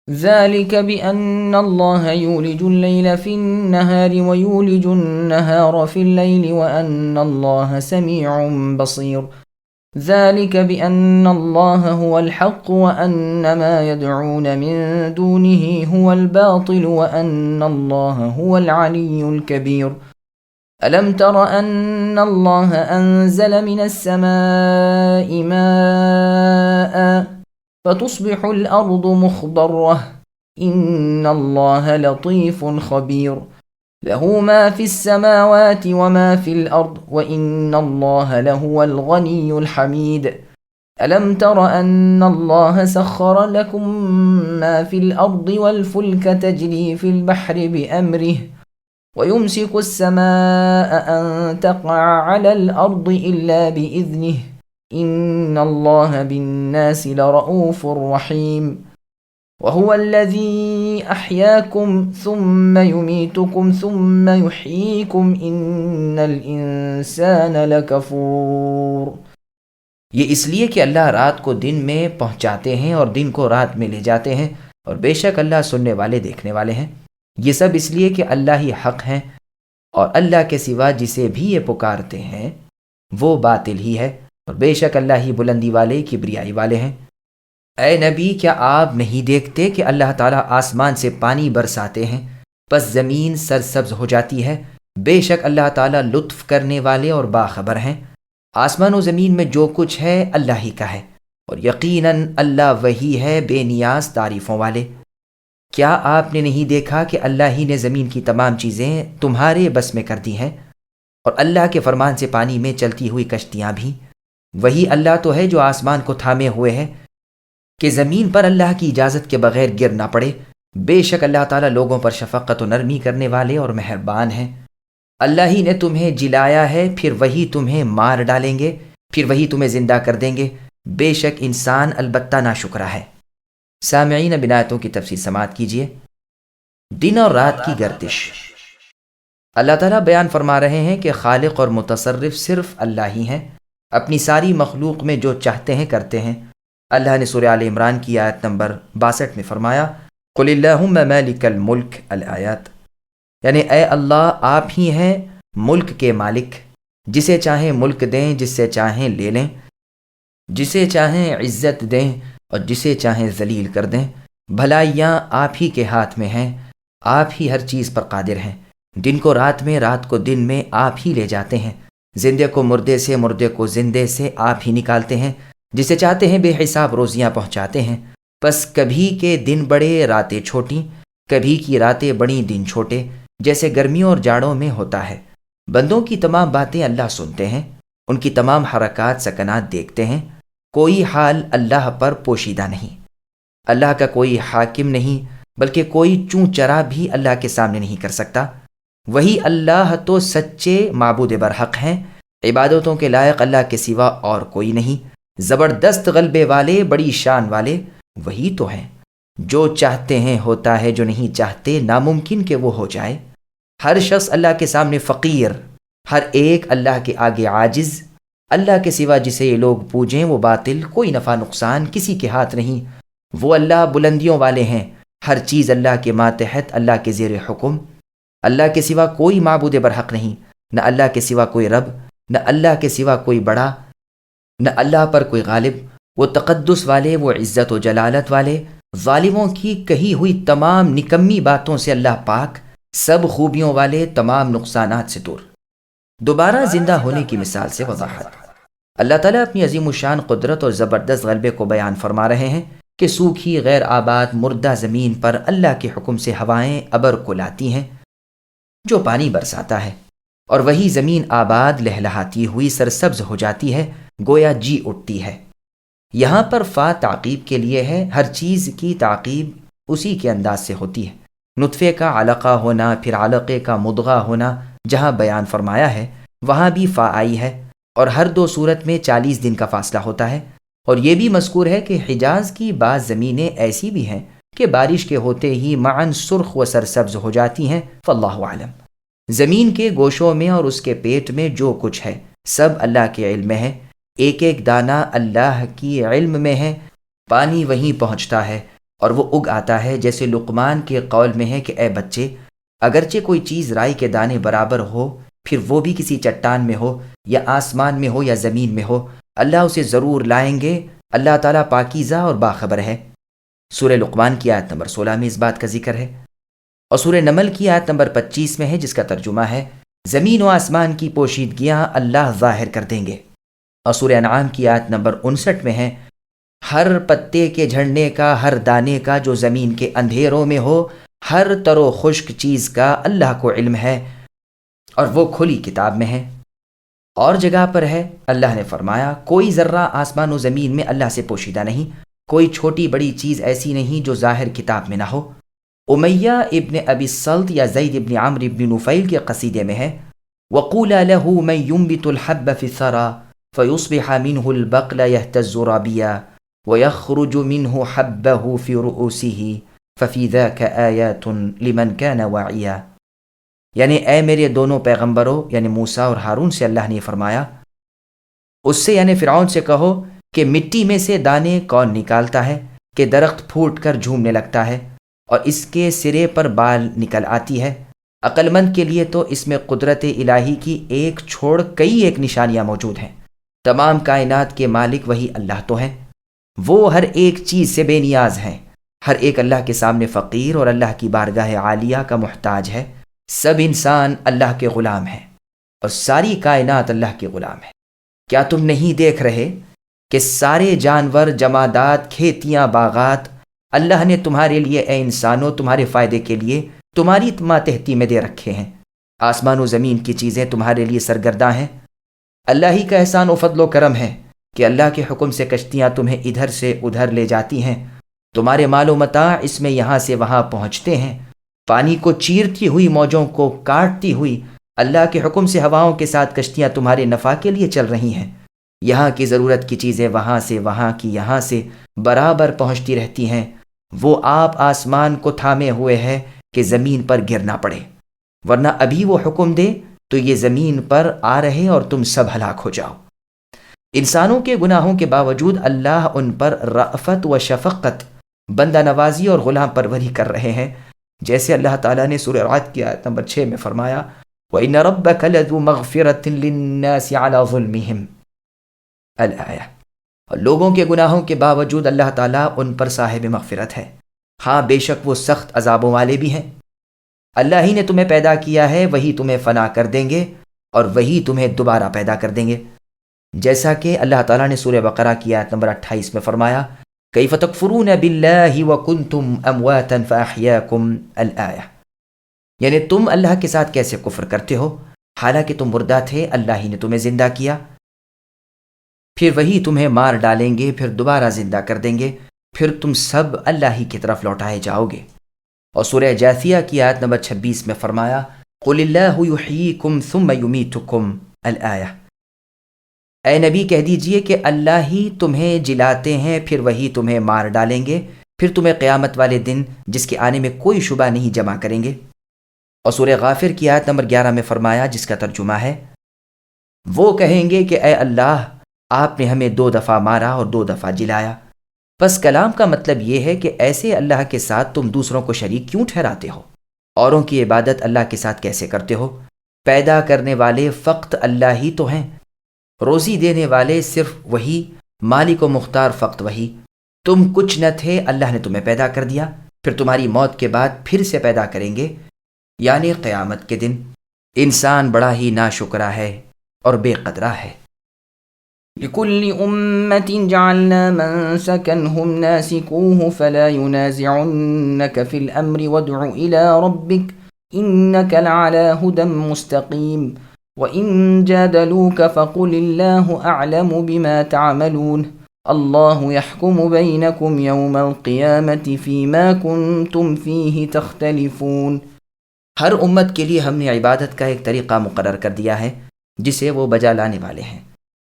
ذلك بأن الله يولج الليل في النهار ويولج النهار في الليل وأن الله سميع بصير. ذلك بأن الله هو الحق وأن ما يدعون من دونه هو الباطل وأن الله هو العلي الكبير. ألم تر أن الله أنزل من السماء ماء فتصبح الأرض مخضرة إن الله لطيف خبير له ما في السماوات وما في الأرض وإن الله لهو الغني الحميد. ألم تر أن الله سخر لكم ما في الأرض والفلك تجري في البحر بأمره ويمسك السماء أن تقع على الأرض إلا بإذنه إن الله بالناس لرؤوف رحيم. وهو الذي أحياكم ثم يميتكم ثم يحييكم إن الإنسان لكفور. یہ اس لیے کہ اللہ رات کو دن میں پہنچاتے ہیں اور دن کو رات میں لے جاتے ہیں، اور بے شک اللہ سننے والے دیکھنے والے ہیں۔ یہ سب اس لیے کہ اللہ ہی حق ہیں، اور اللہ کے سوا جسے بھی یہ پکارتے ہیں وہ باطل ہی ہے، اور بے شک اللہ ہی بلندی والے کبریائی والے ہیں۔ اے نبی، کیا آپ نہیں دیکھتے کہ اللہ تعالیٰ آسمان سے پانی برساتے ہیں، پس زمین سرسبز ہو جاتی ہے؟ بے شک اللہ تعالیٰ لطف کرنے والے اور باخبر ہیں۔ آسمان و زمین میں جو کچھ ہے اللہ ہی کا ہے، اور یقیناً اللہ وہی ہے بے نیاز تعریفوں والے۔ کیا آپ نے نہیں دیکھا کہ اللہ ہی نے زمین کی تمام چیزیں تمہارے بس میں کر دی ہیں، اور اللہ کے فرمان سے پانی میں چلتی ہوئی کشتیاں بھی؟ وہی اللہ تو ہے جو آسمان کو تھامے ہوئے ہے کہ زمین پر اللہ کی اجازت کے بغیر گر نہ پڑے۔ بے شک اللہ تعالیٰ لوگوں پر شفقت و نرمی کرنے والے اور مہربان ہیں۔ اللہ ہی نے تمہیں جلایا ہے، پھر وہی تمہیں مار ڈالیں گے، پھر وہی تمہیں زندہ کر دیں گے۔ بے شک انسان البتہ ناشکرا ہے۔ سامعین، اب آیتوں کی تفسیر سماعت کیجیے۔ دن اور رات کی گردش۔ اللہ تعالیٰ بیان فرما رہے ہیں کہ خالق اور متصرف صرف اللہ ہی ہیں، اپنی ساری مخلوق میں جو چاہتے ہیں کرتے ہیں۔ اللہ نے سورہ آل عمران کی آیت نمبر 62 میں فرمایا، قل اللہم مالک الملک الآیات، یعنی اے اللہ آپ ہی ہیں ملک کے مالک، جسے چاہیں ملک دیں، جس سے چاہیں لے لیں، جسے چاہیں عزت دیں اور جسے چاہیں ذلیل کر دیں۔ بھلائیاں آپ ہی کے ہاتھ میں ہیں، آپ ہی ہر چیز پر قادر ہیں۔ دن کو رات میں، رات کو دن میں آپ ہی لے جاتے ہیں۔ زندے کو مردے سے، مردے کو زندے سے آپ ہی نکالتے ہیں۔ جسے چاہتے ہیں بے حساب روزیاں پہنچاتے ہیں۔ بس کبھی کے دن بڑے راتیں چھوٹی، کبھی کی راتیں بڑی دن چھوٹے، جیسے گرمیوں اور جاڑوں میں ہوتا ہے۔ بندوں کی تمام باتیں اللہ سنتے ہیں، ان کی تمام حرکات سکنات دیکھتے ہیں۔ کوئی حال اللہ پر پوشیدہ نہیں۔ اللہ کا کوئی حاکم نہیں، بلکہ کوئی چوں چرا بھی اللہ کے سامنے نہیں کر سکتا۔ وہی اللہ تو سچے معبود برحق ہیں، عبادتوں کے لائق اللہ کے سوا اور کوئی نہیں۔ زبردست غلبے والے، بڑی شان والے وہی تو ہیں۔ جو چاہتے ہیں ہوتا ہے، جو نہیں چاہتے ناممکن کہ وہ ہو جائے۔ ہر شخص اللہ کے سامنے فقیر، ہر ایک اللہ کے آگے عاجز۔ اللہ کے سوا جسے یہ لوگ پوجیں وہ باطل، کوئی نفع نقصان کسی کے ہاتھ نہیں۔ وہ اللہ بلندیوں والے ہیں، ہر چیز اللہ کے ماتحت، اللہ کے زیر حکم۔ اللہ کے سوا کوئی معبود برحق نہیں، نہ اللہ کے سوا کوئی رب، نہ اللہ کے سوا کوئی بڑا، نہ اللہ پر کوئی غالب۔ وہ تقدس والے، وہ عزت و جلالت والے، ظالموں کی کہی ہوئی تمام نکمی باتوں سے اللہ پاک، سب خوبیوں والے، تمام نقصانات سے دور۔ دوبارہ زندہ ہونے کی مثال سے وضاحت۔ اللہ تعالیٰ اپنی عظیم الشان قدرت اور زبردست غلبے کو بیان فرما رہے ہیں کہ سوکھی غیر آباد مردہ زمین پر اللہ کے حکم سے ہوائیں ابر کو لاتی ہیں جو پانی برساتا ہے، اور وہی زمین آباد لہلہاتی ہوئی سرسبز ہو جاتی ہے، گویا جی اٹھتی ہے۔ یہاں پر فا تعقیب کے لیے ہے، ہر چیز کی تعقیب اسی کے انداز سے ہوتی ہے۔ نطفے کا علقہ ہونا، پھر علقے کا مضغہ ہونا جہاں بیان فرمایا ہے وہاں بھی فا آئی ہے، اور ہر دو صورت میں 40 دن کا فاصلہ ہوتا ہے۔ اور یہ بھی مذکور ہے کہ حجاز کی بعض زمینیں ایسی بھی ہیں کہ بارش کے ہوتے ہی معاً سرخ و سرسبز ہو جاتی ہیں، فاللہ اعلم۔ زمین کے گوشوں میں اور اس کے پیٹ میں جو کچھ ہے سب اللہ کے علم میں ہے، ایک ایک دانہ اللہ کی علم میں ہے۔ پانی وہیں پہنچتا ہے اور وہ اگ آتا ہے جیسے لقمان کے قول میں ہے کہ اے بچے، اگرچہ کوئی چیز رائی کے دانے برابر ہو، پھر وہ بھی کسی چٹان میں ہو یا آسمان میں ہو یا زمین میں ہو، اللہ اسے ضرور لائیں گے۔ اللہ تعالیٰ پاکیزہ اور باخبر ہے۔ سورہ لقمان کی آیت نمبر 16 میں اس بات کا ذکر ہے، اور سورہ نمل کی آیت نمبر 25 میں ہے، جس کا ترجمہ ہے زمین و آسمان کی پوشیدگیاں اللہ ظاہر کر دیں گے۔ اور سورہ انعام کی آیت نمبر 59 میں ہے، ہر پتے کے جھڑنے کا، ہر دانے کا جو زمین کے اندھیروں میں ہو، ہر تر و خشک چیز کا اللہ کو علم ہے اور وہ کھلی کتاب میں ہے۔ اور جگہ پر ہے اللہ نے فرمایا، کوئی ذرہ آسمان و زمین میں اللہ سے پوشیدہ نہیں، کوئی چھوٹی بڑی چیز ایسی نہیں جو ظاہر کتاب میں نہ ہو۔ امیہ ابن ابی السلط یا زید ابن عمرو ابن نفیل کے قصیدے میں ہے، وَقُولَ لَهُ مَن يُنبِتُ الْحَبَّ فِي الثَّرَى فَيُصْبِحَ مِنْهُ الْبَقْلَ يَهْتَزُّ رَابِيًا وَيَخْرُجُ مِنْهُ حَبَّهُ فِي رُؤُوسِهِ فَفِي ذَاكَ آيَاتٌ لِمَنْ كَانَ وَاعِيًا۔ یعنی اے میرے دونوں پیغمبروں یعنی موسیٰ اور ہارون سے اللہ نے فرمایا، اس سے یعنی فرعون سے کہو کہ مٹی میں سے دانے کون نکالتا ہے کہ درخت پھوٹ کر جھومنے لگتا ہے اور اس کے سرے پر بال نکل آتی ہے۔ عقل مند کے لیے تو اس میں قدرت الہی کی ایک چھوڑ کئی ایک نشانیاں موجود ہیں۔ تمام کائنات کے مالک وہی اللہ تو ہیں، وہ ہر ایک چیز سے بے نیاز ہیں، ہر ایک اللہ کے سامنے فقیر اور اللہ کی بارگاہ عالیہ کا محتاج ہے۔ سب انسان اللہ کے غلام ہیں اور ساری کائنات اللہ کے غلام ہے۔ کیا تم نہیں دیکھ رہے کہ سارے جانور، جمادات، کھیتیاں، باغات اللہ نے تمہارے لیے اے انسانوں تمہارے فائدے کے لیے تمہاری ماتحتی میں دے رکھے ہیں۔ آسمان و زمین کی چیزیں تمہارے لیے سرگرداں ہیں۔ اللہ ہی کا احسان و فضل و کرم ہے کہ اللہ کے حکم سے کشتیاں تمہیں ادھر سے ادھر لے جاتی ہیں، تمہارے مال و متاع اس میں یہاں سے وہاں پہنچتے ہیں۔ پانی کو چیرتی ہوئی، موجوں کو کاٹتی ہوئی اللہ کے حکم سے ہواؤں کے ساتھ کشتیاں تمہارے نفع کے لیے چل رہی ہیں۔ یہاں کی ضرورت کی چیزیں وہاں سے، وہاں کی یہاں سے برابر پہنچتی رہتی ہیں۔ وہ آپ آسمان کو تھامے ہوئے ہے کہ زمین پر گر نہ پڑے، ورنہ ابھی وہ حکم دے تو یہ زمین پر آ رہے اور تم سب ہلاک ہو جاؤ۔ انسانوں کے گناہوں کے باوجود اللہ ان پر رأفت و شفقت، بندہ نوازی اور غلام پروری کر رہے ہیں، جیسے اللہ تعالیٰ نے سورہ رعد کی آیت نمبر 6 میں فرمایا، وَإِنَّ رَبَّكَ لَذُو مَغْفِرَةٍ لِلنَّاسِ عَلَى ظُلْمِهِمْ الآیہ۔ اور لوگوں کے گناہوں کے باوجود اللہ تعالیٰ ان پر صاحب مغفرت ہے۔ ہاں بے شک وہ سخت عذابوں والے بھی ہیں۔ اللہ ہی نے تمہیں پیدا کیا ہے، وہی تمہیں فنا کر دیں گے اور وہی تمہیں دوبارہ پیدا کر دیں گے، جیسا کہ اللہ تعالیٰ نے سورہ بقرہ کی آیت نمبر 28 میں فرمایا، کیف تکفرون باللہ وکنتم امواتا فاحیاکم الآیہ۔ یعنی تم اللہ کے ساتھ کیسے کفر کرتے ہو حالانکہ تم مردہ تھے، اللہ ہی نے تمہیں زندہ کیا، پھر وہی تمہیں مار ڈالیں گے، پھر دوبارہ زندہ کر دیں گے، پھر تم سب اللہ ہی کی طرف لوٹائے جاؤ گے۔ اور سورہ جاثیہ کی آیت نمبر 26 میں فرمایا، قل اللہ یحییکم ثم یمیتکم الآیہ۔ اے نبی کہہ دیجئے کہ اللہ ہی تمہیں جلاتے ہیں، پھر وہی تمہیں مار ڈالیں گے، پھر تمہیں قیامت والے دن جس کے آنے میں کوئی شبہ نہیں جمع کریں گے۔ اور سورہ غافر کی آیت نمبر 11 میں فرمایا، جس کا ترجمہ ہے، وہ کہیں گے کہ اے اللہ آپ نے ہمیں 2 دفعہ مارا اور 2 دفعہ جلایا۔ بس کلام کا مطلب یہ ہے کہ ایسے اللہ کے ساتھ تم دوسروں کو شریک کیوں ٹھہراتے ہو؟ اوروں کی عبادت اللہ کے ساتھ کیسے کرتے ہو؟ پیدا کرنے والے فقط اللہ ہی تو ہیں، روزی دینے والے صرف وہی، مالک و مختار فقط وہی۔ تم کچھ نہ تھے، اللہ نے تمہیں پیدا کر دیا، پھر تمہاری موت کے بعد پھر سے پیدا کریں گے، یعنی قیامت کے دن۔ انسان بڑا ہی ناشکرا ہے اور بے قدرہ ہے۔ لكل أمة جعلنا منسكا هم ناسكوه فلا ينازعنك في الأمر وادع إلى ربك إنك لعلى هدى مستقيم وإن جادلوك فقل الله أعلم بما تعملون الله يحكم بينكم يوم القيامة فيما كنتم فيه تختلفون۔ ہر امت کے لیے ہم نے عبادت کا ایک طریقہ مقرر کر دیا ہے جسے وہ بجا لانے والے ہیں،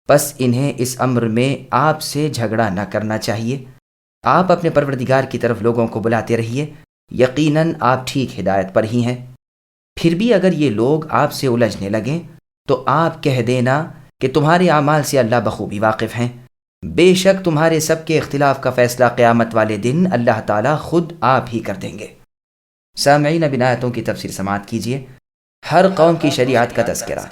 بس انہیں اس امر میں آپ سے جھگڑا نہ کرنا چاہیے۔ آپ اپنے پروردگار کی طرف لوگوں کو بلاتے رہیے، یقیناً آپ ٹھیک ہدایت پر ہی ہیں۔ پھر بھی اگر یہ لوگ آپ سے الجھنے لگیں تو آپ کہہ دینا کہ تمہارے اعمال سے اللہ بخوبی واقف ہیں، بے شک تمہارے سب کے اختلاف کا فیصلہ قیامت والے دن اللہ تعالیٰ خود آپ ہی کر دیں گے۔ سامعین، اب ان آیتوں کی تفسیر سماعت کیجیے۔ ہر قوم کی شریعت کا تذکرہ۔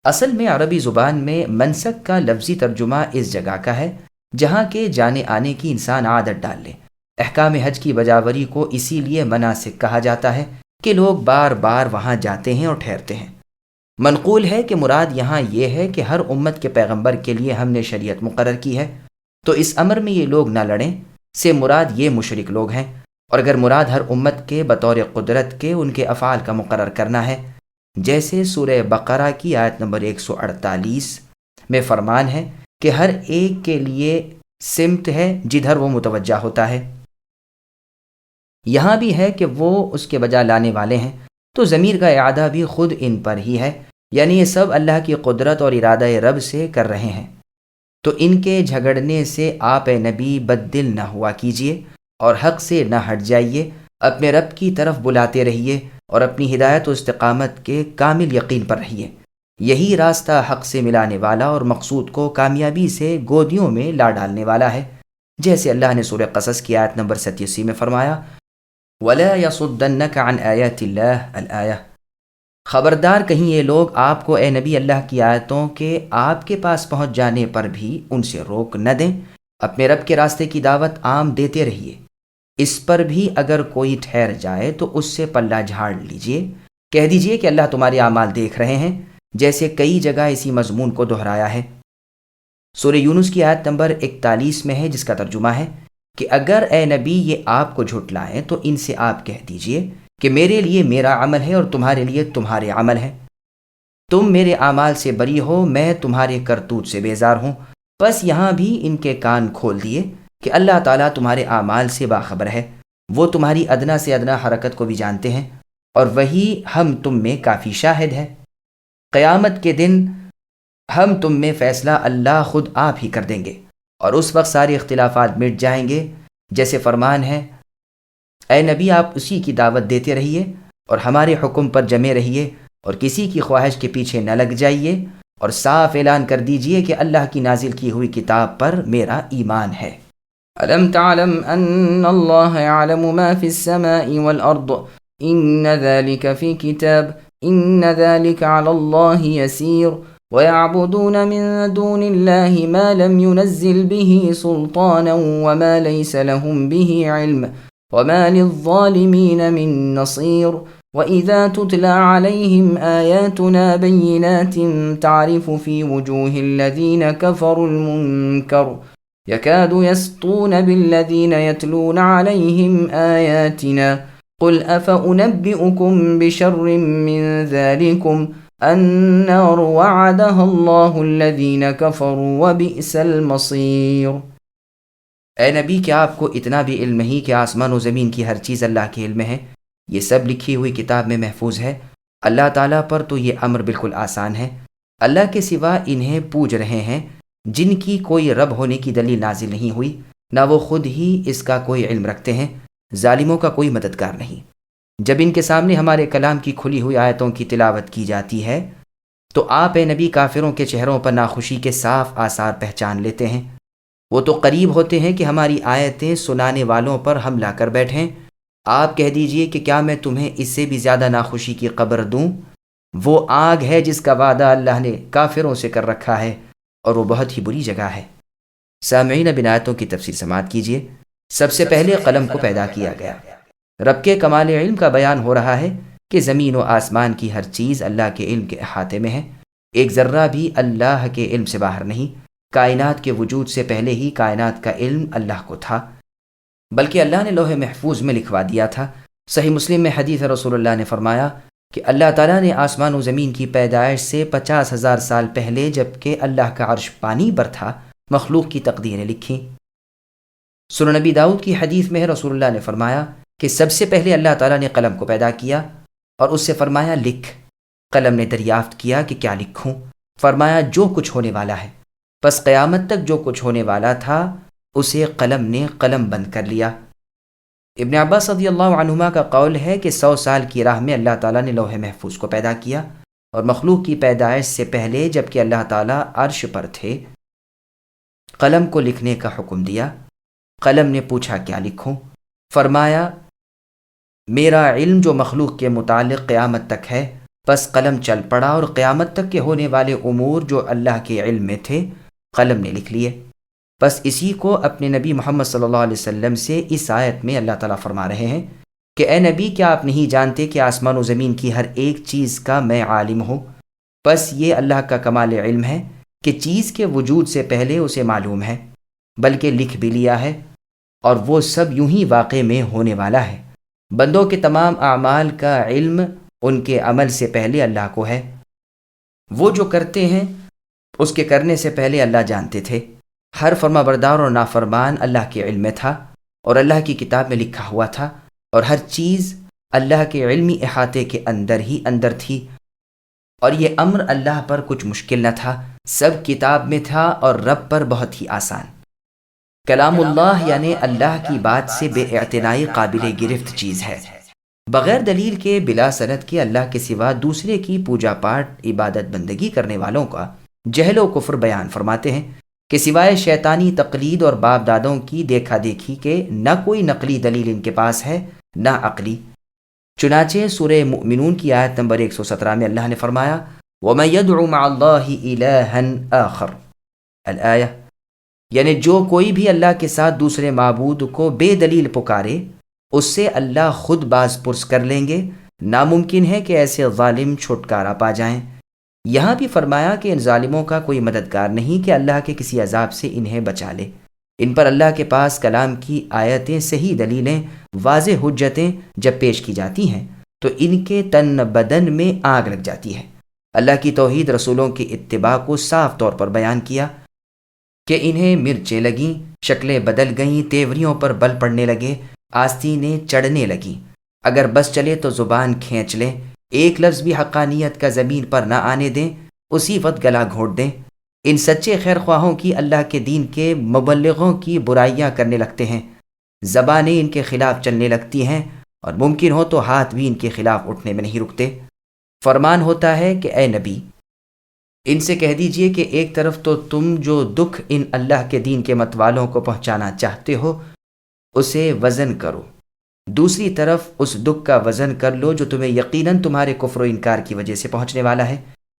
اصل میں عربی زبان میں منسک کا لفظی ترجمہ اس جگہ کا ہے جہاں کے جانے آنے کی انسان عادت ڈال لے۔ احکام حج کی بجاوری کو اسی لیے مناسک کہا جاتا ہے کہ لوگ بار بار وہاں جاتے ہیں اور ٹھہرتے ہیں۔ منقول ہے کہ مراد یہاں یہ ہے کہ ہر امت کے پیغمبر کے لیے ہم نے شریعت مقرر کی ہے، تو اس امر میں یہ لوگ نہ لڑیں، سے مراد یہ مشرک لوگ ہیں۔ اور اگر مراد ہر امت کے بطور قدرت کے ان کے افعال کا مقرر کرنا ہے، جیسے سورہ بقرہ کی آیت نمبر 148 میں فرمان ہے کہ ہر ایک کے لیے سمت ہے جدھر وہ متوجہ ہوتا ہے، یہاں بھی ہے کہ وہ اس کے بجا لانے والے ہیں، تو ضمیر کا اعادہ بھی خود ان پر ہی ہے، یعنی یہ سب اللہ کی قدرت اور ارادہ رب سے کر رہے ہیں۔ تو ان کے جھگڑنے سے آپ اے نبی بد دل نہ ہوا کیجیے اور حق سے نہ ہٹ جائیے، اپنے رب کی طرف بلاتے رہیے اور اپنی ہدایت و استقامت کے کامل یقین پر رہیے۔ یہی راستہ حق سے ملانے والا اور مقصود کو کامیابی سے گودیوں میں لا ڈالنے والا ہے، جیسے اللہ نے سورہ قصص کی آیت نمبر 87 میں فرمایا، وَلَا يَصُدَّنَّكَ عَنْ آيَاتِ اللَّهِ الْآيَةِ۔ خبردار کہیں یہ لوگ آپ کو اے نبی اللہ کی آیتوں کے آپ کے پاس پہنچ جانے پر بھی ان سے روک نہ دیں، اپنے رب کے راستے کی دعوت عام دیتے رہیے۔ اس پر بھی اگر کوئی ٹھہر جائے تو اس سے پلہ جھاڑ لیجئے، کہہ دیجئے کہ اللہ تمہارے اعمال دیکھ رہے ہیں، جیسے کئی جگہ اسی مضمون کو دہرایا ہے۔ سورہ یونس کی آیت نمبر 41 میں ہے، جس کا ترجمہ ہے کہ اگر اے نبی یہ آپ کو جھٹلائیں تو ان سے آپ کہہ دیجئے کہ میرے لیے میرا عمل ہے اور تمہارے لیے تمہارے عمل ہے، تم میرے اعمال سے بری ہو، میں تمہارے کرتوت سے بیزار ہوں۔ بس یہاں بھی ان کے کان کھول دیے کہ اللہ تعالیٰ تمہارے اعمال سے باخبر ہے، وہ تمہاری ادنا سے ادنا حرکت کو بھی جانتے ہیں، اور وہی ہم تم میں کافی شاہد ہے۔ قیامت کے دن ہم تم میں فیصلہ اللہ خود آپ ہی کر دیں گے، اور اس وقت سارے اختلافات مٹ جائیں گے، جیسے فرمان ہے، اے نبی آپ اسی کی دعوت دیتے رہیے اور ہمارے حکم پر جمے رہیے اور کسی کی خواہش کے پیچھے نہ لگ جائیے، اور صاف اعلان کر دیجئے کہ اللہ کی نازل کی ہوئی کتاب پر میرا ایمان ہے۔ ألم تعلم أن الله يعلم ما في السماء والأرض إن ذلك في كتاب إن ذلك على الله يسير ويعبدون من دون الله ما لم ينزل به سلطانا وما ليس لهم به علم وما للظالمين من نصير وإذا تتلى عليهم آياتنا بينات تعرف في وجوه الذين كفروا المنكر يكاد يسطون بالذين يتلون عليهم آياتنا قل أفأنبئكم بشر من ذلكم النار وعدها الله الذين كفروا وبئس المصير۔ اے نبی، کیا آپ کو اتنا بھی علم نہیں کہ آسمان و زمین کی ہر چیز اللہ کے علم میں ہے؟ یہ سب لکھی ہوئی کتاب میں محفوظ ہے۔ اللہ تعالیٰ پر تو یہ امر بالکل آسان ہے۔ اللہ کے سوا انہیں پوج رہے ہیں جن کی کوئی رب ہونے کی دلیل نازل نہیں ہوئی، نہ وہ خود ہی اس کا کوئی علم رکھتے ہیں، ظالموں کا کوئی مددگار نہیں۔ جب ان کے سامنے ہمارے کلام کی کھلی ہوئی آیتوں کی تلاوت کی جاتی ہے تو آپ اے نبی کافروں کے چہروں پر ناخوشی کے صاف آثار پہچان لیتے ہیں۔ وہ تو قریب ہوتے ہیں کہ ہماری آیتیں سنانے والوں پر حملہ کر بیٹھیں۔ آپ کہہ دیجئے کہ کیا میں تمہیں اس سے بھی زیادہ ناخوشی کی خبر دوں؟ وہ آگ ہے جس کا وعدہ اللہ نے کافروں سے کر رکھا ہے، اور وہ بہت ہی بری جگہ ہے۔ سامعین، اب ان آیتوں کی تفسیر سماعت کیجیے۔ سب سے پہلے قلم کو پیدا کیا گیا۔ رب کے کمال علم کا بیان ہو رہا ہے کہ زمین و آسمان کی ہر چیز اللہ کے علم کے احاطے میں ہے، ایک ذرہ بھی اللہ کے علم سے باہر نہیں۔ کائنات کے وجود سے پہلے ہی کائنات کا علم اللہ کو تھا، بلکہ اللہ نے لوح محفوظ میں لکھوا دیا تھا۔ صحیح مسلم میں حدیث رسول اللہ نے فرمایا کہ اللہ تعالیٰ نے آسمان و زمین کی پیدائش سے 50,000 سال پہلے، جبکہ اللہ کا عرش پانی پر تھا، مخلوق کی تقدیریں لکھیں۔ سنن نبی داؤد کی حدیث میں رسول اللہ نے فرمایا کہ سب سے پہلے اللہ تعالیٰ نے قلم کو پیدا کیا اور اس سے فرمایا لکھ۔ قلم نے دریافت کیا کہ کیا لکھوں؟ فرمایا جو کچھ ہونے والا ہے۔ پس قیامت تک جو کچھ ہونے والا تھا اسے قلم نے قلم بند کر لیا۔ ابن عباس رضی اللہ عنہما کا قول ہے کہ 100 سال کی راہ میں اللہ تعالیٰ نے لوح محفوظ کو پیدا کیا، اور مخلوق کی پیدائش سے پہلے جبکہ اللہ تعالیٰ عرش پر تھے قلم کو لکھنے کا حکم دیا۔ قلم نے پوچھا کیا لکھوں؟ فرمایا میرا علم جو مخلوق کے متعلق قیامت تک ہے۔ پس قلم چل پڑا اور قیامت تک کے ہونے والے امور جو اللہ کے علم میں تھے قلم نے لکھ لیے۔ بس اسی کو اپنے نبی محمد صلی اللہ علیہ وسلم سے اس آیت میں اللہ تعالیٰ فرما رہے ہیں کہ اے نبی کیا آپ نہیں جانتے کہ آسمان و زمین کی ہر ایک چیز کا میں عالم ہوں؟ بس یہ اللہ کا کمال علم ہے کہ چیز کے وجود سے پہلے اسے معلوم ہے، بلکہ لکھ بھی لیا ہے، اور وہ سب یوں ہی واقع میں ہونے والا ہے۔ بندوں کے تمام اعمال کا علم ان کے عمل سے پہلے اللہ کو ہے۔ وہ جو کرتے ہیں اس کے کرنے سے پہلے اللہ جانتے تھے۔ ہر فرما بردار اور نافرمان اللہ کے علم میں تھا اور اللہ کی کتاب میں لکھا ہوا تھا، اور ہر چیز اللہ کے علمی احاطے کے اندر ہی اندر تھی، اور یہ امر اللہ پر کچھ مشکل نہ تھا، سب کتاب میں تھا اور رب پر بہت ہی آسان۔ کلام اللہ یعنی اللہ کی بات سے بے اعتنائی قابل گرفت چیز ہے۔ بغیر دلیل کے بلا سند کے اللہ کے سوا دوسرے کی پوجا پاٹ عبادت بندگی کرنے والوں کا جہل و کفر بیان فرماتے ہیں کہ سوائے شیطانی تقلید اور باپ دادوں کی دیکھا دیکھی کے نہ کوئی نقلی دلیل ان کے پاس ہے نہ عقلی۔ چنانچہ سورہ مؤمنون کی آیت نمبر 117 میں اللہ نے فرمایا وَمَن يَدْعُ مَعَ اللَّهِ إِلَٰهًا آخَرَ الآیہ، یعنی جو کوئی بھی اللہ کے ساتھ دوسرے معبود کو بے دلیل پکارے اس سے اللہ خود باز پرس کر لیں گے۔ ناممکن ہے کہ ایسے ظالم چھٹکارا پا جائیں۔ یہاں بھی فرمایا کہ ان ظالموں کا کوئی مددگار نہیں کہ اللہ کے کسی عذاب سے انہیں بچا لے۔ ان پر اللہ کے پاس کلام کی آیتیں، صحیح دلیلیں، واضح حجتیں جب پیش کی جاتی ہیں تو ان کے تن بدن میں آگ لگ جاتی ہے۔ اللہ کی توحید، رسولوں کی اتباع کو صاف طور پر بیان کیا کہ انہیں مرچیں لگیں، شکلیں بدل گئیں، تیوریوں پر بل پڑنے لگے، آستینیں چڑھنے لگیں۔ اگر بس چلے تو زبان کھینچ لیں، ایک لفظ بھی حقانیت کا زمین پر نہ آنے دیں، اسی وقت گلا گھونٹ دیں۔ ان سچے خیر خواہوں کی، اللہ کے دین کے مبلغوں کی برائیاں کرنے لگتے ہیں، زبانیں ان کے خلاف چلنے لگتی ہیں، اور ممکن ہو تو ہاتھ بھی ان کے خلاف اٹھنے میں نہیں رکتے۔ فرمان ہوتا ہے کہ اے نبی ان سے کہہ دیجئے کہ ایک طرف تو تم جو دکھ ان اللہ کے دین کے متوالوں کو پہنچانا چاہتے ہو اسے وزن کرو، دوسری طرف اس دکھ کا وزن کر لو جو تمہیں یقیناً تمہارے کفر و انکار کی وجہ سے پہنچنے والا ہے۔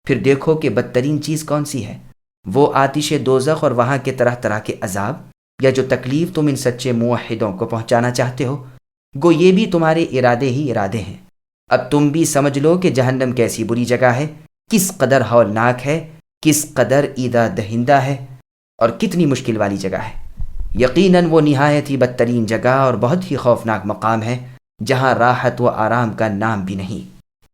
پھر دیکھو کہ بدترین چیز کون سی ہے، وہ آتش دوزخ اور وہاں کے طرح طرح کے عذاب، یا جو تکلیف تم ان سچے موحدوں کو پہنچانا چاہتے ہو، گو یہ بھی تمہارے ارادے ہی ارادے ہیں۔ اب تم بھی سمجھ لو کہ جہنم کیسی بری جگہ ہے، کس قدر ہولناک ہے، کس قدر ایذا دہندہ ہے، اور کتنی مشکل والی جگہ ہے۔ یقیناً وہ نہایت ہی بدترین جگہ اور بہت ہی خوفناک مقام ہے جہاں راحت و آرام کا نام بھی نہیں۔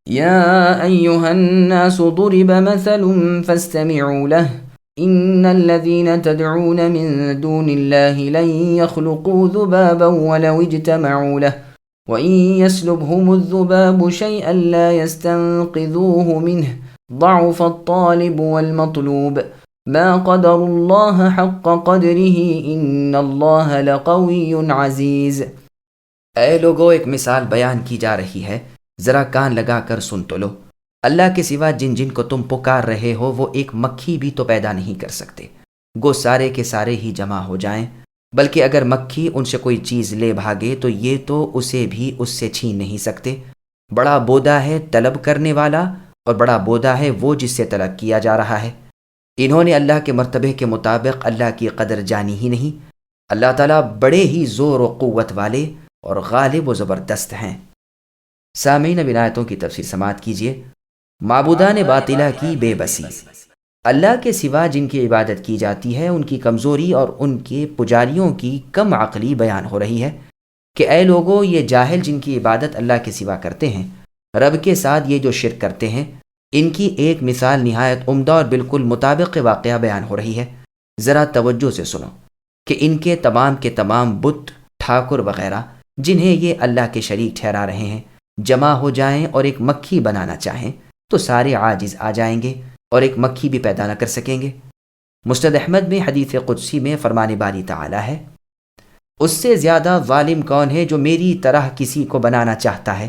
يا أيها الناس ضرب مثل فاستمعوا له إن الذين تدعون من دون الله لن يخلقوا ذبابا ولو اجتمعوا له وإن يسلبهم الذباب شيئا لا يستنقذوه منه ضعف الطالب والمطلوب ما قدر الله حق قدره إن الله لقوي عزيز۔ اے لوگو ایک مثال بیان کی جا رہی ہے، ذرا کان لگا کر سن تو لو۔ اللہ کے سوا جن جن کو تم پکار رہے ہو وہ ایک مکھی بھی تو پیدا نہیں کر سکتے، گو سارے کے سارے ہی جمع ہو جائیں، بلکہ اگر مکھی ان سے کوئی چیز لے بھاگے تو یہ تو اسے بھی اس سے چھین نہیں سکتے۔ بڑا بودا ہے طلب کرنے والا اور بڑا بودا ہے وہ جس سے طلب کیا جا رہا ہے۔ انہوں نے اللہ کے مرتبے کے مطابق اللہ کی قدر جانی ہی نہیں۔ اللہ تعالیٰ بڑے ہی زور و قوت والے اور غالب و زبردست ہیں۔ سامعین اب آیتوں کی تفسیر سماعت کیجیے۔ معبودان باطلہ کی بے بسی، اللہ کے سوا جن کی عبادت کی جاتی ہے ان کی کمزوری اور ان کے پجاریوں کی کم عقلی بیان ہو رہی ہے کہ اے لوگو یہ جاہل جن کی عبادت اللہ کے سوا کرتے ہیں، رب کے ساتھ یہ جو شرک کرتے ہیں، ان کی ایک مثال نہایت عمدہ اور بالکل مطابق واقعہ بیان ہو رہی ہے۔ ذرا توجہ سے سنو کہ ان کے تمام بت، ٹھاکر وغیرہ جنہیں یہ اللہ کے شریک ٹھہرا رہے ہیں جمع ہو جائیں اور ایک مکھی بنانا چاہیں تو سارے عاجز آ جائیں گے اور ایک مکھی بھی پیدا نہ کر سکیں گے۔ مسند احمد میں حدیث قدسی میں فرمان باری تعالی ہے، اس سے زیادہ ظالم کون ہے جو میری طرح کسی کو بنانا چاہتا ہے؟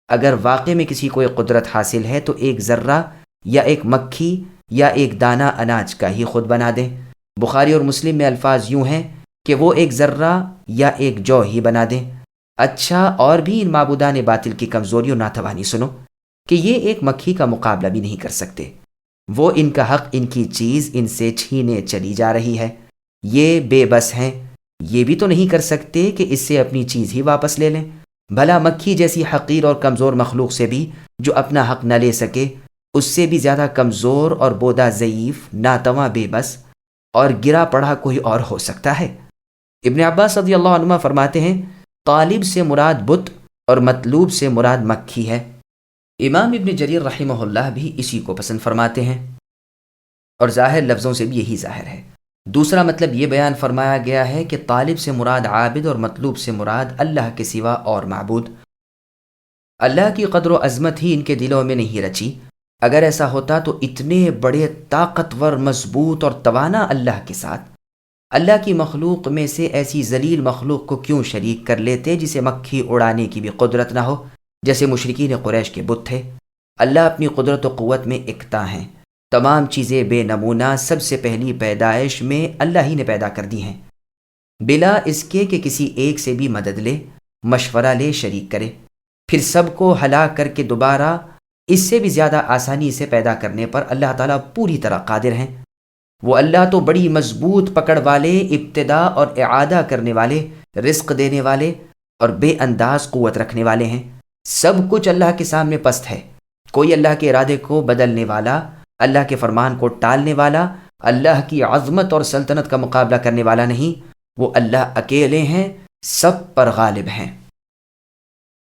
اگر واقع میں کسی کو ایک قدرت حاصل ہے تو ایک ذرہ یا ایک مکھی یا ایک دانہ اناج کا ہی خود بنا دیں، بخاری اور مسلم میں الفاظ یوں ہیں کہ وہ ایک ذرہ یا ایک جو ہی بنا دیں۔ اچھا، اور بھی ان معبودان باطل کی کمزوری اور ناتوانی سنو کہ یہ ایک مکھی کا مقابلہ بھی نہیں کر سکتے۔ وہ ان کا حق، ان کی چیز ان سے چھینے چلی جا رہی ہے۔ یہ بے بس ہیں، یہ بھی تو نہیں کر سکتے کہ اس سے اپنی چیز ہی واپس لے لیں۔ بھلا مکھی جیسی حقیر اور کمزور مخلوق سے بھی جو اپنا حق نہ لے سکے، اس سے بھی زیادہ کمزور اور بودا ضعیف، ناتواں، بے بس اور گرا پڑا کوئی اور ہو سکتا ہے؟ ابن عباس رضی اللہ عنہ فرماتے ہیں، طالب سے مراد بت اور مطلوب سے مراد مکھی ہے۔ امام ابن جریر رحمہ اللہ بھی اسی کو پسند فرماتے ہیں، اور ظاہر لفظوں سے بھی یہی ظاہر ہے۔ دوسرا مطلب یہ بیان فرمایا گیا ہے کہ طالب سے مراد عابد اور مطلوب سے مراد اللہ کے سوا اور معبود۔ اللہ کی قدر و عظمت ہی ان کے دلوں میں نہیں رچی۔ اگر ایسا ہوتا تو اتنے بڑے طاقتور، مضبوط اور توانا اللہ کے ساتھ اللہ کی مخلوق میں سے ایسی ذلیل مخلوق کو کیوں شریک کر لیتے جسے مکھی اڑانے کی بھی قدرت نہ ہو، جیسے مشرکین قریش کے بت تھے۔ اللہ اپنی قدرت و قوت میں یکتا ہیں، تمام چیزیں بے نمونہ سب سے پہلی پیدائش میں اللہ ہی نے پیدا کر دی ہیں، بلا اس کے کہ کسی ایک سے بھی مدد لے، مشورہ لے، شریک کرے، پھر سب کو ہلاک کر کے دوبارہ اس سے بھی زیادہ آسانی سے پیدا کرنے پر اللہ تعالیٰ پوری طرح قادر ہیں۔ وہ اللہ تو بڑی مضبوط پکڑ والے، ابتدا اور اعادہ کرنے والے، رزق دینے والے اور بے انداز قوت رکھنے والے ہیں۔ سب کچھ اللہ کے سامنے پست ہے۔ کوئی اللہ کے ارادے کو بدلنے والا، اللہ کے فرمان کو ٹالنے والا، اللہ کی عظمت اور سلطنت کا مقابلہ کرنے والا نہیں۔ وہ اللہ اکیلے ہیں، سب پر غالب ہیں۔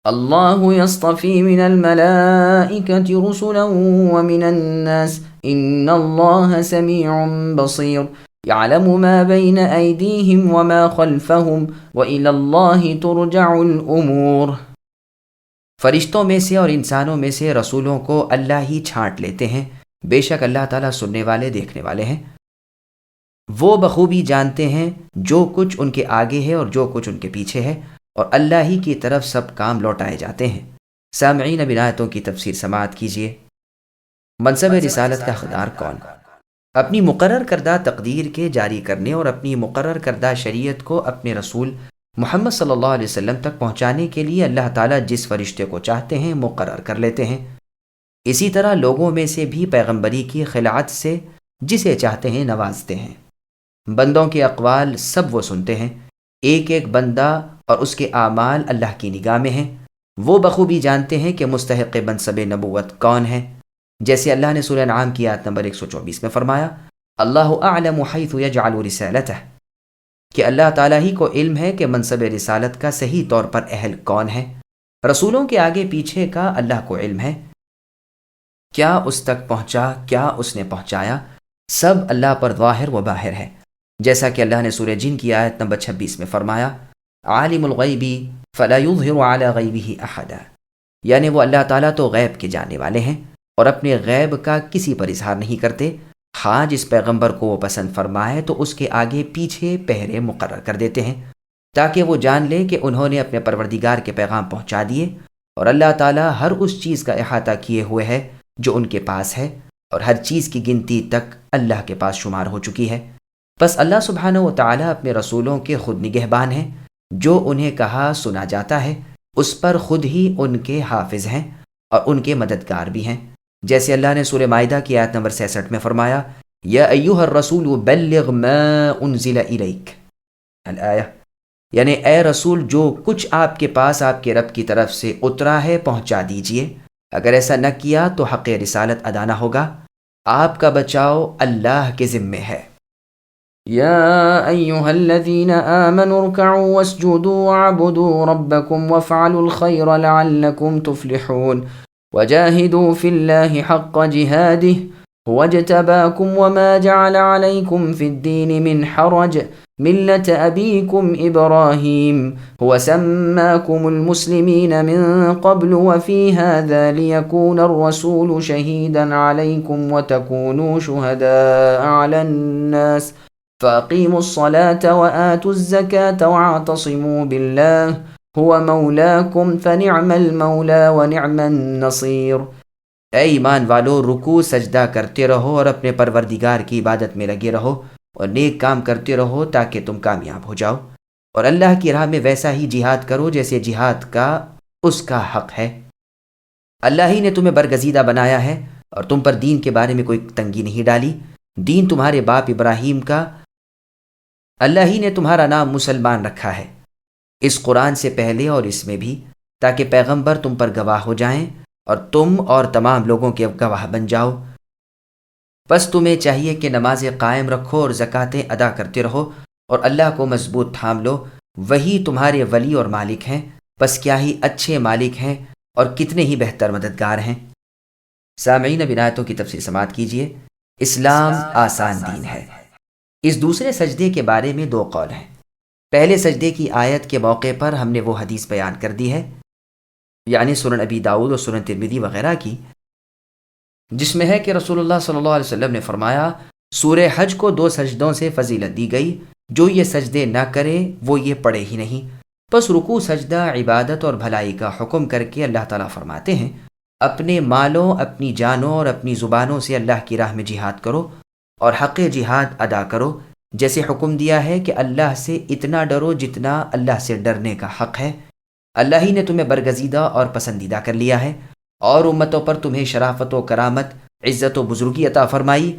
اللہ یصطفی من الملائکۃ رسلا ومن الناس ان اللہ سمیع بصیر یعلم ما بین ایدیہم وما خلفہم وإلی اللہ ترجع الامور۔ فرشتوں میں سے اور انسانوں میں سے رسولوں کو اللہ ہی چھانٹ لیتے ہیں، بے شک اللہ تعالیٰ سننے والے، دیکھنے والے ہیں۔ وہ بخوبی جانتے ہیں جو کچھ ان کے آگے ہے اور جو کچھ ان کے پیچھے ہے، اور اللہ ہی کی طرف سب کام لوٹائے جاتے ہیں۔ سامعین، اب آیتوں کی تفسیر سماعت کیجیے۔ منصب رسالت کا حقدار کون؟ اپنی مقرر کردہ تقدیر کے جاری کرنے اور اپنی مقرر کردہ شریعت کو اپنے رسول محمد صلی اللہ علیہ وسلم تک پہنچانے کے لیے اللہ تعالیٰ جس فرشتے کو چاہتے ہیں مقرر کر لیتے ہیں۔ اسی طرح لوگوں میں سے بھی پیغمبری کی خلعت سے جسے چاہتے ہیں نوازتے ہیں۔ بندوں کے اقوال سب وہ سنتے ہیں، ایک ایک بندہ اور اس کے اعمال اللہ کی نگاہ میں ہیں۔ وہ بخوبی جانتے ہیں کہ مستحق منصب نبوت کون ہے، جیسے اللہ نے سورہ انعام کی آیت نمبر 124 میں فرمایا، اللہ اعلم حیث یجعل رسالتہ، کہ اللہ تعالیٰ ہی کو علم ہے کہ منصب رسالت کا صحیح طور پر اہل کون ہے۔ رسولوں کے آگے پیچھے کا اللہ کو علم ہے، کیا اس تک پہنچا، کیا اس نے پہنچایا، سب اللہ پر ظاہر و باہر ہے۔ جیسا کہ اللہ نے سورہ جن کی آیت نمبر 26 میں فرمایا، عالم الغیب فلا یظہر علی غیبہ احدا، یعنی وہ اللہ تعالیٰ تو غیب کے جاننے والے ہیں اور اپنے غیب کا کسی پر اظہار نہیں کرتے۔ ہاں، جس پیغمبر کو وہ پسند فرمائے تو اس کے آگے پیچھے پہرے مقرر کر دیتے ہیں، تاکہ وہ جان لے کہ انہوں نے اپنے پروردگار کے پیغام پہنچا دیے، اور اللہ تعالیٰ ہر اس چیز کا احاطہ کیے ہوئے ہے جو ان کے پاس ہے، اور ہر چیز کی گنتی تک اللہ کے پاس شمار ہو چکی ہے۔ بس اللہ سبحانہ و تعالیٰ اپنے رسولوں کے خود نگہبان ہیں، جو انہیں کہا سنا جاتا ہے اس پر خود ہی ان کے حافظ ہیں اور ان کے مددگار بھی ہیں۔ جیسے اللہ نے سورہ مائدہ کی آیت نمبر 66 میں فرمایا، یا ایھا الرسول بلغ ما انزل الیک الآیہ، یعنی اے رسول جو کچھ آپ کے پاس آپ کے رب کی طرف سے اترا ہے پہنچا دیجئے۔ اگر ایسا نہ کیا تو حق رسالت ادا نہ ہوگا۔ آپ کا بچاؤ اللہ کے ذمے ہے۔ يا أيها الذين آمنوا اركعوا واسجدوا واعبدوا ربكم وافعلوا الخير لعلكم تفلحون وجاهدوا في الله حق جهاده هو اجتباكم وما جعل عليكم في الدين من حرج ملة أبيكم إبراهيم هو سماكم المسلمين من قبل وفي هذا ليكون الرسول شهيدا عليكم وتكونوا شهداء على الناس فَأَقِيمُوا الصَّلَاةَ وَآتُوا الزَّكَاةَ وَاعْتَصِمُوا بِاللَّهِ هُوَ مَوْلَاكُمْ فَنِعْمَ الْمَوْلَى وَنِعْمَ النَّصِيرُ۔ اے ایمان والو، رکوع سجدہ کرتے رہو اور اپنے پروردگار کی عبادت میں لگے رہو، اور نیک کام کرتے رہو تاکہ تم کامیاب ہو جاؤ، اور اللہ کی راہ میں ویسا ہی جہاد کرو جیسے جہاد کا اس کا حق ہے۔ اللہ ہی نے تمہیں برگزیدہ بنایا ہے اور تم پر دین کے بارے میں کوئی تنگی نہیں ڈالی۔ دین تمہارے باپ ابراہیم کا، اللہ ہی نے تمہارا نام مسلمان رکھا ہے، اس قرآن سے پہلے اور اس میں بھی، تاکہ پیغمبر تم پر گواہ ہو جائیں اور تم اور تمام لوگوں کے گواہ بن جاؤ۔ بس تمہیں چاہیے کہ نمازیں قائم رکھو اور زکاتیں ادا کرتے رہو اور اللہ کو مضبوط تھام لو، وہی تمہارے ولی اور مالک ہیں، بس کیا ہی اچھے مالک ہیں اور کتنے ہی بہتر مددگار ہیں۔ سامعین، اب ان آیتوں کی تفسیر سماعت کیجیے۔ اسلام آسان دین ہے۔ اس دوسرے سجدے کے بارے میں دو قول ہیں۔ پہلے سجدے کی آیت کے موقع پر ہم نے وہ حدیث بیان کر دی ہے، یعنی سنن ابی داؤد اور سنن ترمذی وغیرہ کی، جس میں ہے کہ رسول اللہ صلی اللہ علیہ وسلم نے فرمایا، سورہ حج کو 2 سجدوں سے فضیلت دی گئی، جو یہ سجدے نہ کرے وہ یہ پڑھے ہی نہیں۔ پس رکوع سجدہ عبادت اور بھلائی کا حکم کر کے اللہ تعالیٰ فرماتے ہیں، اپنے مالوں، اپنی جانوں اور اپنی زبانوں سے اللہ کی راہ میں جہاد کرو اور حق جہاد ادا کرو، جیسے حکم دیا ہے کہ اللہ سے اتنا ڈرو جتنا اللہ سے ڈرنے کا حق ہے۔ اللہ ہی نے تمہیں برگزیدہ اور پسندیدہ کر لیا ہے اور امتوں پر تمہیں شرافت و کرامت، عزت و بزرگی عطا فرمائی،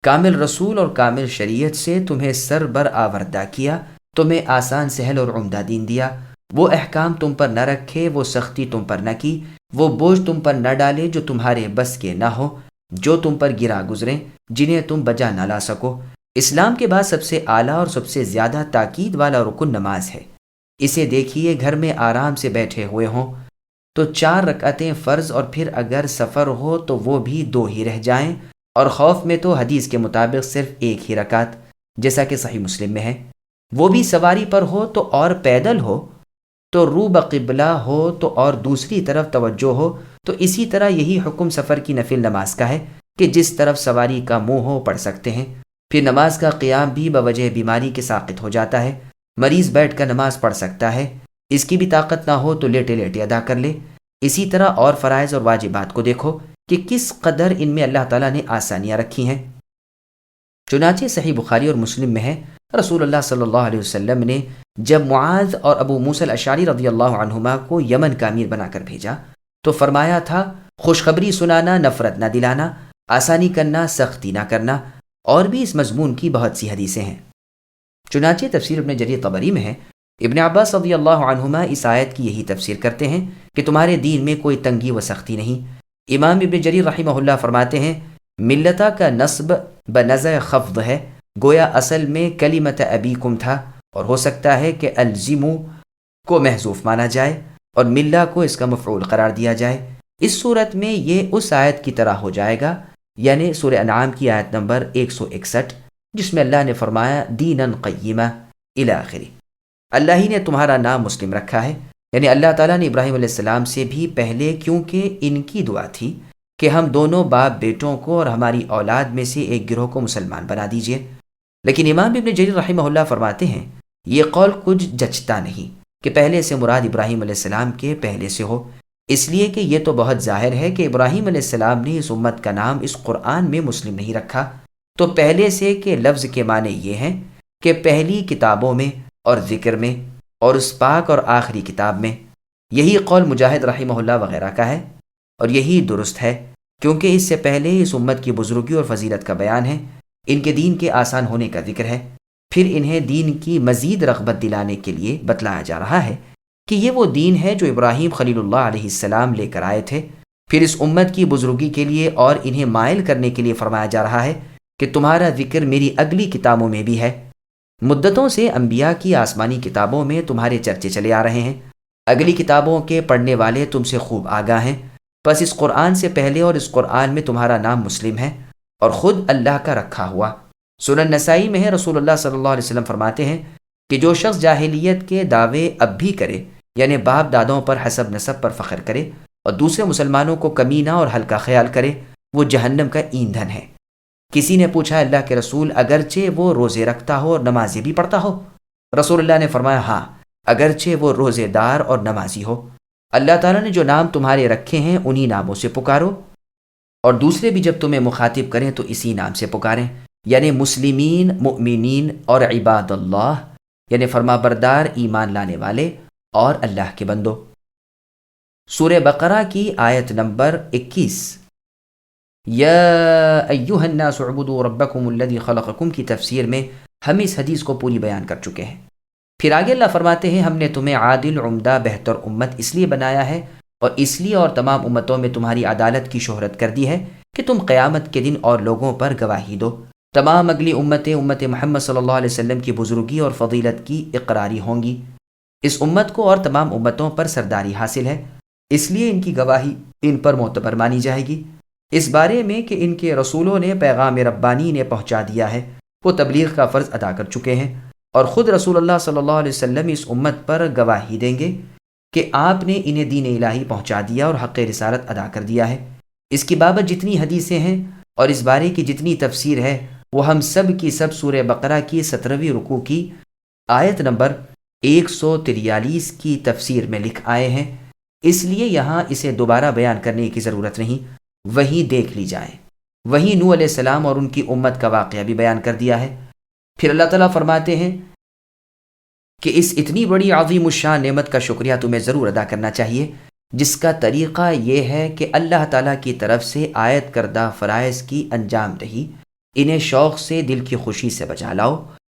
کامل رسول اور کامل شریعت سے تمہیں سر بر آوردہ کیا، تمہیں آسان سہل اور عمدہ دین دیا، وہ احکام تم پر نہ رکھے، وہ سختی تم پر نہ کی، وہ بوجھ تم پر نہ ڈالے جو تمہارے بس کے نہ ہو، جو تم پر گرا گزریں، جنہیں تم بجا نہ لا سکو۔ اسلام کے بعد سب سے اعلیٰ اور سب سے زیادہ تاکید والا رکن نماز ہے۔ اسے دیکھیے، گھر میں آرام سے بیٹھے ہوئے ہوں تو 4 رکعتیں فرض، اور پھر اگر سفر ہو تو وہ بھی 2 ہی رہ جائیں، اور خوف میں تو حدیث کے مطابق صرف 1 ہی رکعت، جیسا کہ صحیح مسلم میں ہے، وہ بھی سواری پر ہو تو اور پیدل ہو تو رو بقبلہ ہو تو اور دوسری طرف توجہ ہو۔ تو اسی طرح یہی حکم سفر کی نفل نماز کا ہے کہ جس طرف سواری کا منہ ہو پڑھ سکتے ہیں۔ پھر نماز کا قیام بھی بوجہ بیماری کے ساقط ہو جاتا ہے، مریض بیٹھ کر نماز پڑھ سکتا ہے، اس کی بھی طاقت نہ ہو تو لیٹے لیٹے ادا کر لے۔ اسی طرح اور فرائض اور واجبات کو دیکھو کہ کس قدر ان میں اللہ تعالیٰ نے آسانیاں رکھی ہیں۔ چنانچہ صحیح بخاری اور مسلم میں ہے، رسول اللہ صلی اللہ علیہ وسلم نے جب معاذ اور ابو موسیٰ الاشعری رضی اللہ عنہما کو یمن کا امیر بنا کر بھیجا تو فرمایا تھا، خوشخبری سنانا، نفرت نہ دلانا، آسانی کرنا، سختی نہ کرنا، اور بھی اس مضمون کی بہت سی حدیثیں ہیں۔ چنانچہ تفسیر ابن جریر طبری میں ہے، ابن عباس رضی اللہ عنہما اس آیت کی یہی تفسیر کرتے ہیں کہ تمہارے دین میں کوئی تنگی و سختی نہیں۔ امام ابن جریر رحمہ اللہ فرماتے ہیں، ملتا کا نصب بنزع خفض ہے، گویا اصل میں کلمت ابیکم تھا، اور ہو سکتا ہے کہ الزمو کو محذوف مانا جائے اور ملہ کو اس کا مفعول قرار دیا جائے۔ اس صورت میں یہ اس آیت کی طرح ہو جائے گا، یعنی سورہ انعام کی آیت نمبر 161، جس میں اللہ نے فرمایا دیناً قیمہ الی آخری۔ اللہ ہی نے تمہارا نام مسلم رکھا ہے، یعنی اللہ تعالیٰ نے ابراہیم علیہ السلام سے بھی پہلے، کیونکہ ان کی دعا تھی کہ ہم دونوں باپ بیٹوں کو اور ہماری اولاد میں سے ایک گروہ کو مسلمان بنا دیجئے۔ لیکن امام ابن جریر رحمہ اللہ فرماتے ہیں، یہ قول کچھ جچتا نہیں کہ پہلے سے مراد ابراہیم علیہ السلام کے پہلے سے ہو، اس لیے کہ یہ تو بہت ظاہر ہے کہ ابراہیم علیہ السلام نے اس امت کا نام اس قرآن میں مسلم نہیں رکھا، تو پہلے سے کے لفظ کے معنی یہ ہیں کہ پہلی کتابوں میں اور ذکر میں اور اس پاک اور آخری کتاب میں۔ یہی قول مجاہد رحمہ اللہ وغیرہ کا ہے، اور یہی درست ہے، کیونکہ اس سے پہلے اس امت کی بزرگی اور فضیلت کا بیان ہے، ان کے دین کے آسان ہونے کا ذکر ہے، پھر انہیں دین کی مزید رغبت دلانے کے لیے بتلایا جا رہا ہے کہ یہ وہ دین ہے جو ابراہیم خلیل اللہ علیہ السلام لے کر آئے تھے۔ پھر اس امت کی بزرگی کے لیے اور انہیں مائل کرنے کے لیے فرمایا جا رہا ہے کہ تمہارا ذکر میری اگلی کتابوں میں بھی ہے۔ مدتوں سے انبیاء کی آسمانی کتابوں میں تمہارے چرچے چلے آ رہے ہیں، اگلی کتابوں کے پڑھنے والے تم سے خوب آگاہ ہیں، بس اس قرآن سے پہلے اور اس قرآن میں تمہارا نام مسلم ہے اور خود اللہ کا رکھا ہوا۔ سنن نسائی میں ہے، رسول اللہ صلی اللہ علیہ وسلم فرماتے ہیں کہ جو شخص جاہلیت کے دعوے اب بھی کرے، یعنی باپ دادوں پر حسب نسب پر فخر کرے اور دوسرے مسلمانوں کو کمینہ اور ہلکا خیال کرے، وہ جہنم کا ایندھن ہے۔ کسی نے پوچھا، اللہ کے رسول، اگرچہ وہ روزے رکھتا ہو اور نمازیں بھی پڑھتا ہو؟ رسول اللہ نے فرمایا، ہاں، اگرچہ وہ روزے دار اور نمازی ہو، اللہ تعالیٰ نے جو نام تمہارے رکھے ہیں انہی ناموں سے پکارو، اور دوسرے بھی جب تمہیں مخاطب کریں تو اسی نام سے پکاریں۔ یعنی مسلمین، مؤمنین اور عباد اللہ، یعنی فرما بردار ایمان لانے والے اور اللہ کے بندوں۔ سورہ بقرہ کی آیت نمبر 21 یا ایھا الناس اعبدوا ربکم الذی خلقکم کی تفسیر میں ہم اس حدیث کو پوری بیان کر چکے ہیں۔ پھر آگے اللہ فرماتے ہیں ہم نے تمہیں عادل، عمدہ، بہتر امت اس لیے بنایا ہے اور اس لیے اور تمام امتوں میں تمہاری عدالت کی شہرت کر دی ہے کہ تم قیامت کے دن اور لوگوں پر گواہی دو۔ تمام اگلی امتیں امت محمد صلی اللہ علیہ وسلم کی بزرگی اور فضیلت کی اقراری ہوں گی۔ اس امت کو اور تمام امتوں پر سرداری حاصل ہے، اس لیے ان کی گواہی ان پر معتبر مانی جائے گی۔ اس بارے میں کہ ان کے رسولوں نے پیغام ربانی انہیں پہنچا دیا ہے، وہ تبلیغ کا فرض ادا کر چکے ہیں، اور خود رسول اللہ صلی اللہ علیہ وسلم اس امت پر گواہی دیں گے کہ آپ نے انہیں دین الہی پہنچا دیا اور حق رسالت ادا کر دیا ہے۔ اس کی بابت جتنی حدیثیں ہیں اور اس بارے کی جتنی تفسیر ہے وہ ہم سب کی سب سورہ بقرہ کی 17ویں رکوع کی آیت نمبر 143 کی تفسیر میں لکھ آئے ہیں، اس لیے یہاں اسے دوبارہ بیان کرنے کی ضرورت نہیں، وہیں دیکھ لی جائے۔ وہیں نوح علیہ السلام اور ان کی امت کا واقعہ بھی بیان کر دیا ہے۔ پھر اللہ تعالیٰ فرماتے ہیں کہ اس اتنی بڑی عظیم الشان نعمت کا شکریہ تمہیں ضرور ادا کرنا چاہیے، جس کا طریقہ یہ ہے کہ اللہ تعالیٰ کی طرف سے عائد کردہ فرائض کی انجام دہی، انہیں شوق سے، دل کی خوشی سے بجا لاؤ،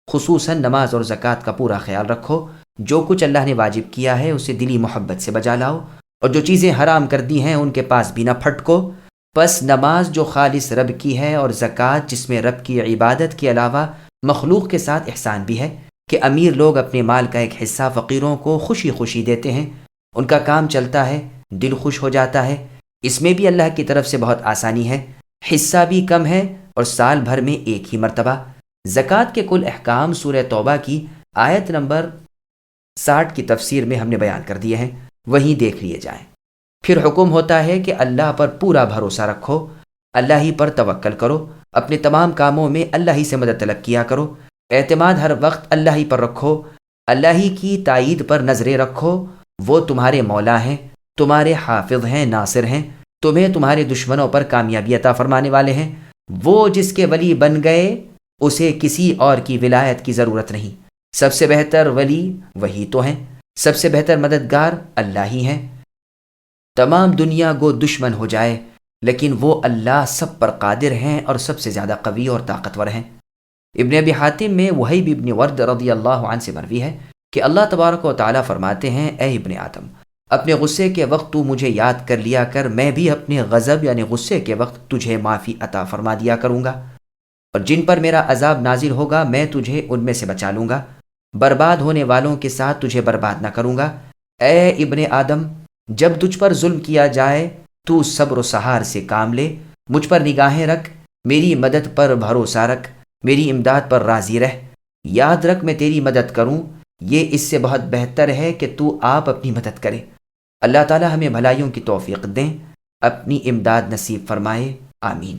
خصوصاً نماز اور زکوٰۃ کا پورا خیال رکھو، جو کچھ اللہ نے واجب کیا ہے اسے دلی محبت سے بجا لاؤ، اور جو چیزیں حرام کر دی ہیں ان کے پاس بھی نہ پھٹکو۔ پس نماز جو خالص رب کی ہے، اور زکوٰۃ جس میں رب کی عبادت کے علاوہ مخلوق کے ساتھ احسان بھی ہے، کہ امیر لوگ اپنے مال کا ایک حصہ فقیروں کو خوشی خوشی دیتے ہیں، ان کا کام چلتا ہے، دل خوش ہو جاتا ہے۔ اس میں بھی اللہ کی طرف سے بہت آسانی ہے، حصہ بھی کم ہے اور سال بھر میں ایک ہی مرتبہ۔ زکوٰۃ کے کل احکام سورہ توبہ کی آیت نمبر 60 کی تفسیر میں ہم نے بیان کر دیے ہیں، وہیں دیکھ لیے جائیں۔ پھر حکم ہوتا ہے کہ اللہ پر پورا بھروسہ رکھو، اللہ ہی پر توکل کرو، اپنے تمام کاموں میں اللہ ہی سے مدد طلب کیا کرو، اعتماد ہر وقت اللہ ہی پر رکھو، اللہ ہی کی تائید پر نظریں رکھو، وہ تمہارے مولا ہیں، تمہارے حافظ ہیں، ناصر ہیں، تمہیں تمہارے دشمنوں پر کامیابی عطا فرمانے والے ہیں۔ وہ جس کے ولی بن گئے اسے کسی اور کی ولایت کی ضرورت نہیں، سب سے بہتر ولی وہی تو ہیں، سب سے بہتر مددگار اللہ ہی ہیں۔ تمام دنیا گو دشمن ہو جائے لیکن وہ اللہ سب پر قادر ہیں اور سب سے زیادہ قوی اور طاقتور ہیں۔ ابن ابی حاتم میں وہیب ابن ورد رضی اللہ عنہ سے مروی ہے کہ اللہ تبارک و تعالیٰ فرماتے ہیں، اے ابن آدم، اپنے غصے کے وقت تو مجھے یاد کر لیا کر، میں بھی اپنے غضب یعنی غصے کے وقت تجھے معافی عطا فرما دیا کروں گا، اور جن پر میرا عذاب نازل ہوگا میں تجھے ان میں سے بچا لوں گا، برباد ہونے والوں کے ساتھ تجھے برباد نہ کروں گا۔ اے ابن آدم، جب تجھ پر ظلم کیا جائے تو صبر و سہار سے کام لے، مجھ پر نگاہیں رکھ، میری مدد پر بھروسہ رکھ، میری امداد پر راضی رہ، یاد رکھ میں تیری مدد کروں، یہ اس سے بہت بہتر ہے کہ تو آپ اپنی مدد کرے۔ اللہ تعالی ہمیں بھلائیوں کی توفیق دیں، اپنی امداد نصیب فرمائے، آمین۔